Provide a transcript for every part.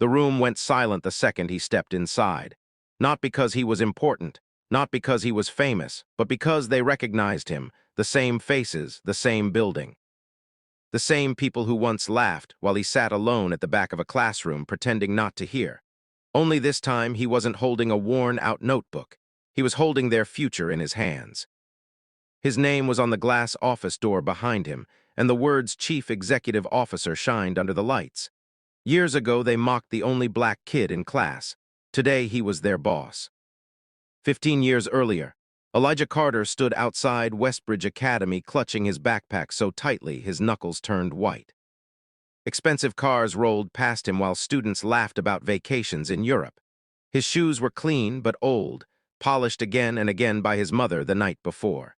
The room went silent the second he stepped inside. Not because he was important, not because he was famous, but because they recognized him, the same faces, the same building. The same people who once laughed while he sat alone at the back of a classroom pretending not to hear. Only this time he wasn't holding a worn-out notebook. He was holding their future in his hands. His name was on the glass office door behind him, and the words Chief Executive Officer shined under the lights. Years ago, they mocked the only black kid in class. Today, he was their boss. 15 years earlier, Elijah Carter stood outside Westbridge Academy clutching his backpack so tightly his knuckles turned white. Expensive cars rolled past him while students laughed about vacations in Europe. His shoes were clean but old, polished again and again by his mother the night before.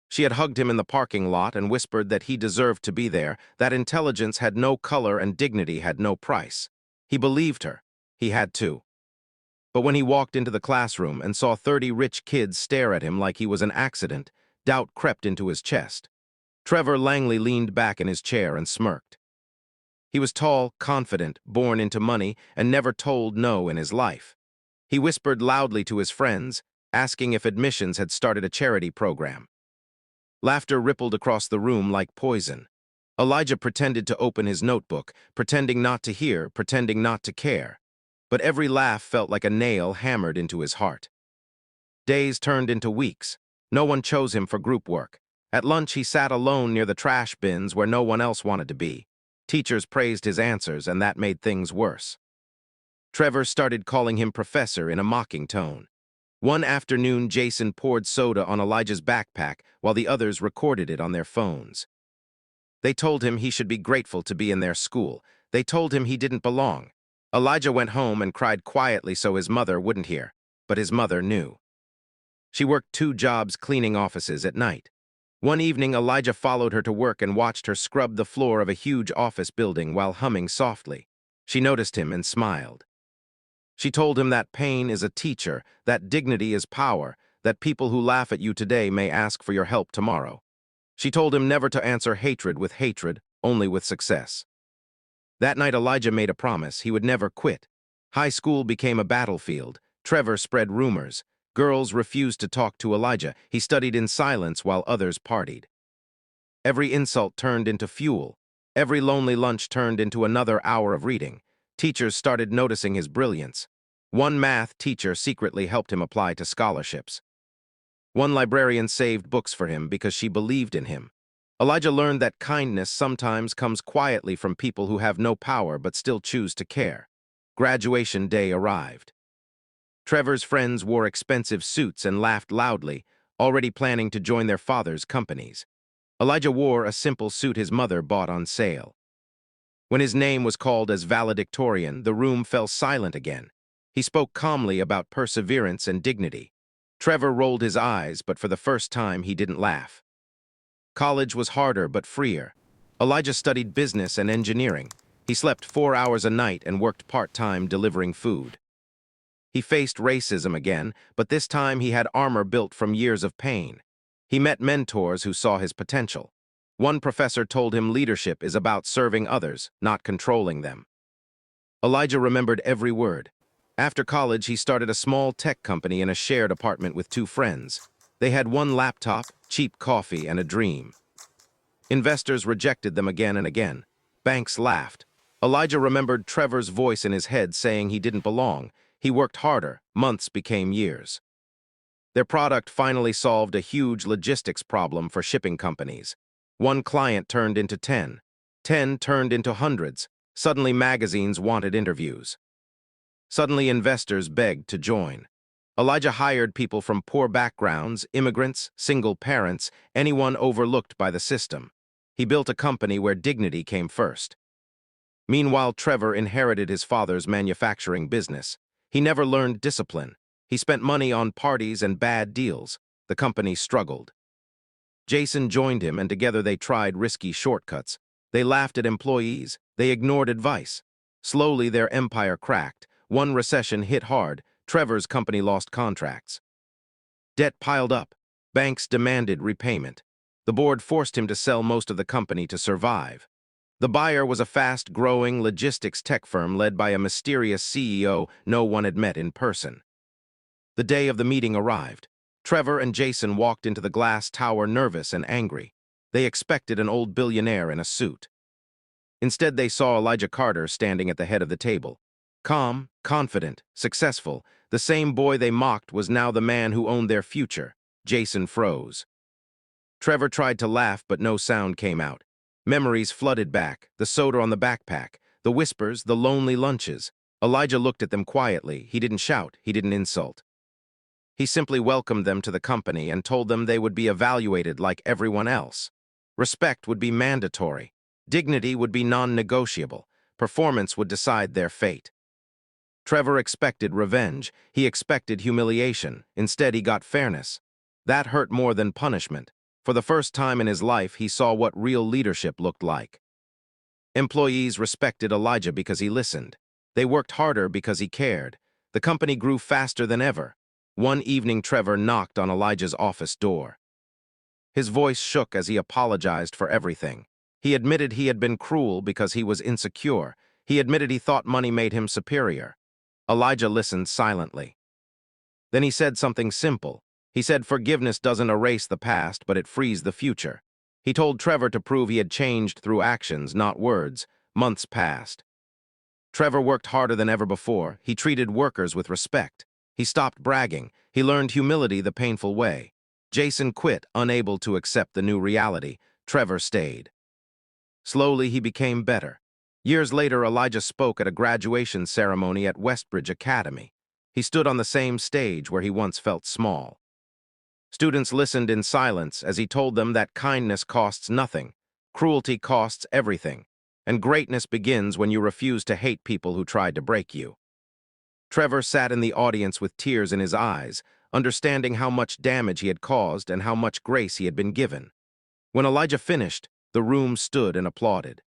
She had hugged him in the parking lot and whispered that he deserved to be there, that intelligence had no color and dignity had no price. He believed her. He had to. But when he walked into the classroom and saw 30 rich kids stare at him like he was an accident, doubt crept into his chest. Trevor Langley leaned back in his chair and smirked. He was tall, confident, born into money, and never told no in his life. He whispered loudly to his friends, asking if admissions had started a charity program. Laughter rippled across the room like poison. Elijah pretended to open his notebook, pretending not to hear, pretending not to care. But every laugh felt like a nail hammered into his heart. Days turned into weeks. No one chose him for group work. At lunch, he sat alone near the trash bins where no one else wanted to be. Teachers praised his answers, and that made things worse. Trevor started calling him professor in a mocking tone. One afternoon, Jason poured soda on Elijah's backpack while the others recorded it on their phones. They told him he should be grateful to be in their school. They told him he didn't belong. Elijah went home and cried quietly so his mother wouldn't hear, but his mother knew. She worked 2 jobs cleaning offices at night. One evening, Elijah followed her to work and watched her scrub the floor of a huge office building while humming softly. She noticed him and smiled. She told him that pain is a teacher, that dignity is power, that people who laugh at you today may ask for your help tomorrow. She told him never to answer hatred with hatred, only with success. That night, Elijah made a promise he would never quit. High school became a battlefield. Trevor spread rumors. Girls refused to talk to Elijah. He studied in silence while others partied. Every insult turned into fuel. Every lonely lunch turned into another hour of reading. Teachers started noticing his brilliance. One math teacher secretly helped him apply to scholarships. One librarian saved books for him because she believed in him. Elijah learned that kindness sometimes comes quietly from people who have no power but still choose to care. Graduation day arrived. Trevor's friends wore expensive suits and laughed loudly, already planning to join their father's companies. Elijah wore a simple suit his mother bought on sale. When his name was called as valedictorian, the room fell silent again. He spoke calmly about perseverance and dignity. Trevor rolled his eyes, but for the first time he didn't laugh. College was harder but freer. Elijah studied business and engineering. He slept 4 hours a night and worked part-time delivering food. He faced racism again, but this time he had armor built from years of pain. He met mentors who saw his potential. One professor told him leadership is about serving others, not controlling them. Elijah remembered every word. After college, he started a small tech company in a shared apartment with 2 friends. They had 1 laptop, cheap coffee, and a dream. Investors rejected them again and again. Banks laughed. Elijah remembered Trevor's voice in his head saying he didn't belong. He worked harder. Months became years. Their product finally solved a huge logistics problem for shipping companies. 1 client turned into 10. 10 turned into hundreds. Suddenly, magazines wanted interviews. Suddenly, investors begged to join. Elijah hired people from poor backgrounds, immigrants, single parents, anyone overlooked by the system. He built a company where dignity came first. Meanwhile, Trevor inherited his father's manufacturing business. He never learned discipline. He spent money on parties and bad deals. The company struggled. Jason joined him, and together they tried risky shortcuts. They laughed at employees. They ignored advice. Slowly, their empire cracked. One recession hit hard. Trevor's company lost contracts. Debt piled up. Banks demanded repayment. The board forced him to sell most of the company to survive. The buyer was a fast-growing logistics tech firm led by a mysterious CEO no one had met in person. The day of the meeting arrived. Trevor and Jason walked into the glass tower nervous and angry. They expected an old billionaire in a suit. Instead, they saw Elijah Carter standing at the head of the table. Calm, confident, successful, the same boy they mocked was now the man who owned their future. Jason froze. Trevor tried to laugh, but no sound came out. Memories flooded back, the soda on the backpack, the whispers, the lonely lunches. Elijah looked at them quietly. He didn't shout, he didn't insult. He simply welcomed them to the company and told them they would be evaluated like everyone else. Respect would be mandatory. Dignity would be non-negotiable. Performance would decide their fate. Trevor expected revenge. He expected humiliation. Instead, he got fairness. That hurt more than punishment. For the first time in his life, he saw what real leadership looked like. Employees respected Elijah because he listened. They worked harder because he cared. The company grew faster than ever. One evening, Trevor knocked on Elijah's office door. His voice shook as he apologized for everything. He admitted he had been cruel because he was insecure. He admitted he thought money made him superior. Elijah listened silently. Then he said something simple. He said forgiveness doesn't erase the past, but it frees the future. He told Trevor to prove he had changed through actions, not words. Months passed. Trevor worked harder than ever before. He treated workers with respect. He stopped bragging. He learned humility the painful way. Jason quit, unable to accept the new reality. Trevor stayed. Slowly, he became better. Years later, Elijah spoke at a graduation ceremony at Westbridge Academy. He stood on the same stage where he once felt small. Students listened in silence as he told them that kindness costs nothing, cruelty costs everything, and greatness begins when you refuse to hate people who tried to break you. Trevor sat in the audience with tears in his eyes, understanding how much damage he had caused and how much grace he had been given. When Elijah finished, the room stood and applauded.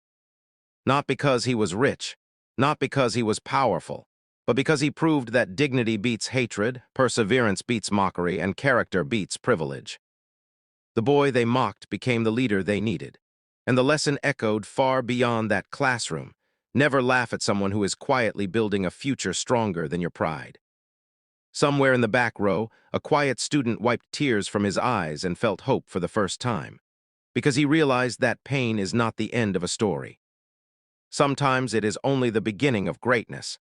Not because he was rich, not because he was powerful, but because he proved that dignity beats hatred, perseverance beats mockery, and character beats privilege. The boy they mocked became the leader they needed, and the lesson echoed far beyond that classroom. Never laugh at someone who is quietly building a future stronger than your pride. Somewhere in the back row, a quiet student wiped tears from his eyes and felt hope for the first time, because he realized that pain is not the end of a story. Sometimes it is only the beginning of greatness.